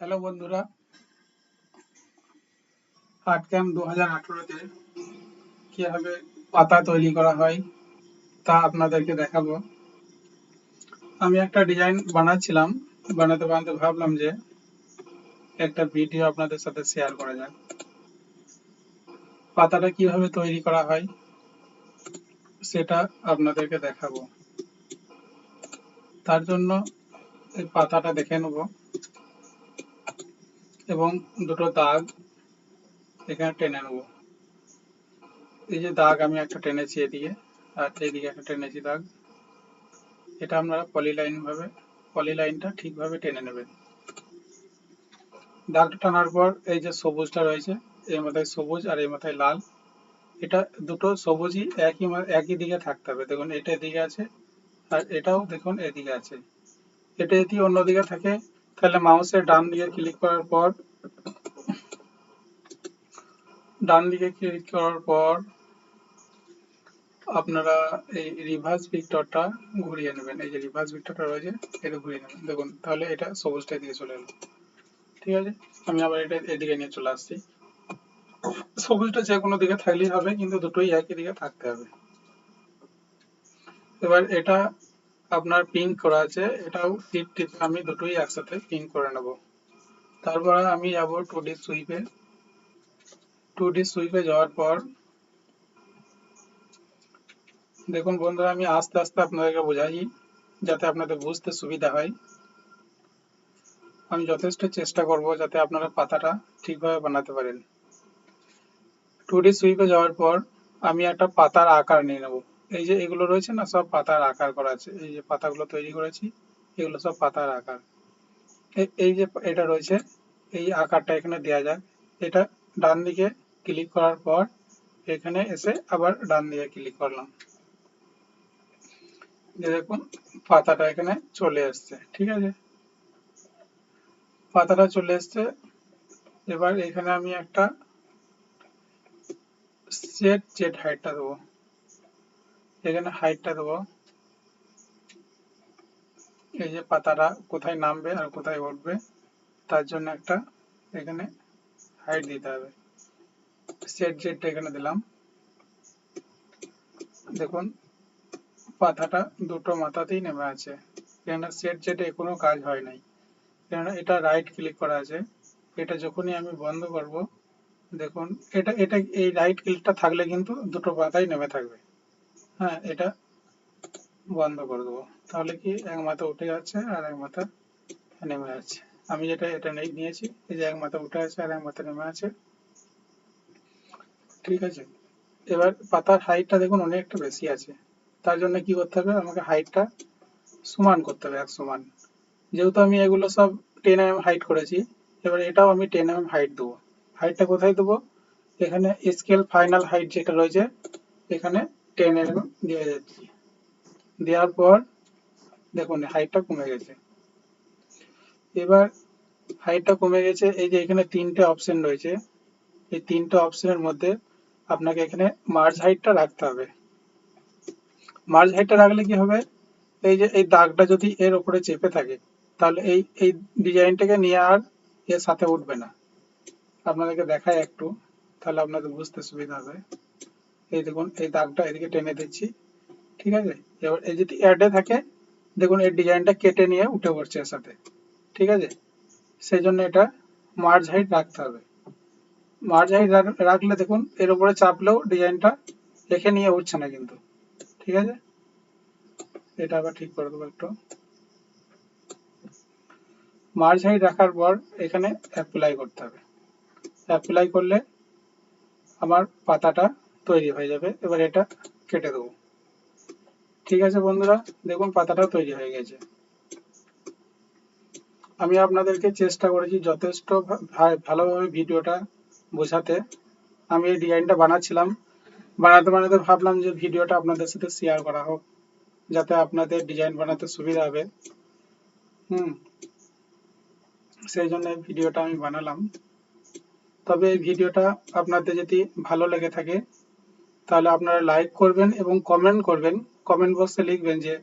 Hello বন্ধুরা, আর্টক্যাম্প 2018-তে কিভাবে পাতা তৈরি করা হয় তা আপনাদেরকে দেখাবো। আমি একটা ডিজাইন বানাচ্ছিলাম, বানাতে বানাতে ভাবলাম যে একটা ভিডিও আপনাদের সাথে শেয়ার করা যাক। পাতাটা কিভাবে তৈরি করা হয় সেটা আপনাদেরকে দেখাবো। তার জন্য এই পাতাটা দেখে নেব এবং দুটো দাগ এখানে টেনে নেব। এই যে দাগ আমি একটা টেনেছি এদিকে, আর এদিকে একটা টেনেছি দাগ। এটা আপনারা পলিলাইনটা ঠিকভাবে টেনে নেবেন। দাগটা টানার পর এই যে সবুজটা রয়েছে, এই মাথায় সবুজ আর এই মাথায় লাল, এটা দুটো সবুজই একই দিকে থাকতে হবে। দেখুন এটা এদিকে আছে আর এটাও দেখুন এদিকে আছে। এটা যদি অন্যদিকে থাকে তাহলে মাউসের ডান দিকে ক্লিক করার পর আপনারা এই রিভার্স ভিক্টরটা ঘুরিয়ে নেবেন। এই যে রিভার্স ভিক্টরটা রয়েছে এটা ঘুরিয়ে নেবেন। দেখুন তাহলে এটা সবুজটা এদিকে চলে এলো। ঠিক আছে, আমি আবার এটা এদিকে নিয়ে চলে আসছি। সবুজটা যে কোনো দিকে থাকলেই হবে, কিন্তু দুটোই একই দিকে থাকতে হবে। এবার এটা আপনার পিঙ্ক করা আছে, এটাও টিপে আমি দুটোই একসাথে পিঙ্ক করে নেব। তারপরে আমি যাব 2D সুইপে যাওয়ার পর দেখুন বন্ধুরা, আমি আস্তে আস্তে আপনাদেরকে বোঝাই যাতে আপনাদের বুঝতে সুবিধা হয়। আমি যথেষ্ট চেষ্টা করব যাতে আপনারা পাতাটা ঠিকভাবে বানাতে পারেন। 2D সুইপে যাওয়ার পর আমি একটা পাতার আকার নিয়ে নেব। এই যে এগুলো রয়েছে না, সব পাতার আকার করা আছে। এই যে পাতাগুলো তৈরি করেছি, এগুলো সব পাতার আকার। এই যে এটা রয়েছে, এই আকারটা এখানে দেওয়া যাক। এটা ডান দিকে ক্লিক করার পর এখানে এসে আবার ডান দিকে ক্লিক করলাম, দেখুন পাতাটা এখানে চলে এসছে। ঠিক আছে, পাতাটা চলে এসছে। এবার এখানে আমি একটা সেট হাইটটা দেবো। এখানে হাইটটা দেবো, এই যে পাতাটা কোথায় নামবে আর কোথায় উঠবে তার জন্য একটা এখানে হাইট দিতে হবে। সেটটা এখানে দিলাম। দেখুন পাতাটা দুটো মাথাতেই নেমে আছে, কেননা সেটে কোনো কাজ হয় নাই, কেননা এটা রাইট ক্লিক করা আছে। এটা যখনই আমি বন্ধ করব, দেখুন এটা এটা এই রাইট ক্লিকটা থাকলে কিন্তু দুটো পাতাই নেমে থাকবে। হ্যাঁ, এটা বন্ধ করে দেবো, তাহলে কি এক মাথা উঠে যাচ্ছে আর এক মাথা নেমে যাচ্ছে। আমি যেটা এটা নিয়েছি, এই যে এক মাথা উঠে আছে আর এক মাথা নেমে আছে। ঠিক আছে, এবার পাতার হাইটটা দেখুন অনেকটা বেশি আছে। তার জন্য কি করতে হবে, আমাকে হাইটটা সমান করতে হবে, এক সমান। যেহেতু আমি এগুলো সব 10 mm হাইট করেছি, এবার এটাও আমি 10 mm হাইট দেবো। হাইটটা কোথায় দেবো, এখানে স্কেল ফাইনাল হাইট যেটা রয়েছে এখানে 10 mm দিয়ে যাচ্ছি। দেওয়ার পর দেখুন হাইটটা কমে গেছে। এবার হাইটটা কমে গেছে, এই যে এখানে তিনটে অপশন রয়েছে, এই তিনটে অপশনের মধ্যে আপনাকে এখানে মার্জ হাইটটা রাখতে হবে। মার্জ হাইটটা রাখলে কি হবে, এই যে এই দাগটা যদি এর উপরে চেপে থাকে তাহলে এই এই ডিজাইনটাকে নিয়ে আর এর সাথে উঠবে না। আপনাদেরকে দেখাই একটু, তাহলে আপনাদের বুঝতে সুবিধা হবে। এই দেখুন এই দাগটা এদিকে টেনে দিচ্ছি। ঠিক আছে, এবার এই যদি অ্যাডে থাকে দেখুন এই ডিজাইনটা কেটে নিয়ে উঠে পড়ছে এর সাথে। ঠিক আছে, সেই জন্য এটা মার্জ হাইট রাখতে হবে। মার্জ হাইট রাখলে দেখুন এর উপরে চাপলেও ডিজাইনটা রেখে নিয়ে উঠছে না কিন্তু। ঠিক আছে, এটা আবার ঠিক করে দেবো একটু। মার্জ হাইট রাখার পর এখানে অ্যাপ্লাই করতে হবে। অ্যাপ্লাই করলে আমার পাতাটা তৈরি হয়ে যাবে। এবার এটা কেটে দেবো। ঠিক আছে বন্ধুরা, দেখুন পাতাটা তৈরি হয়ে গেছে। আমি আপনাদেরকে চেষ্টা করেছি যথেষ্ট ভালোভাবে ভিডিওটা বোঝাতে। আমি এই ডিজাইনটা বানাচ্ছিলাম, বানাতে বানাতে ভাবলাম যে ভিডিওটা আপনাদের সাথে শেয়ার করা হোক, যাতে আপনাদের ডিজাইন বানাতে সুবিধা হবে। সেই জন্য ভিডিওটা আমি বানালাম। তবে এই ভিডিওটা আপনাদের যদি ভালো লেগে থাকে তাহলে আপনারা লাইক করবেন এবং কমেন্ট করবেন। কমেন্ট বক্সে লিখবেন যে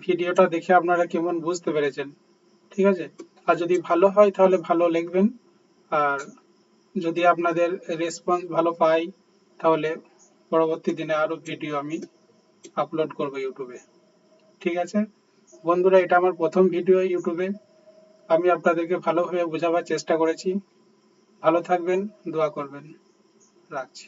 ভিডিওটা দেখে আপনারা কেমন বুঝতে পেরেছেন। ঠিক আছে, আর যদি ভালো হয় তাহলে ভালো লিখবেন, আর যদি আপনাদের রেসপন্স ভালো পাই তাহলে পরবর্তী দিনে আরো ভিডিও আমি আপলোড করব ইউটিউবে। ঠিক আছে বন্ধুরা, এটা আমার প্রথম ভিডিও ইউটিউবে। আমি আপনাদেরকে ভালোভাবে বোঝাবার চেষ্টা করেছি। ভালো থাকবেন, দোয়া করবেন। রাখছি।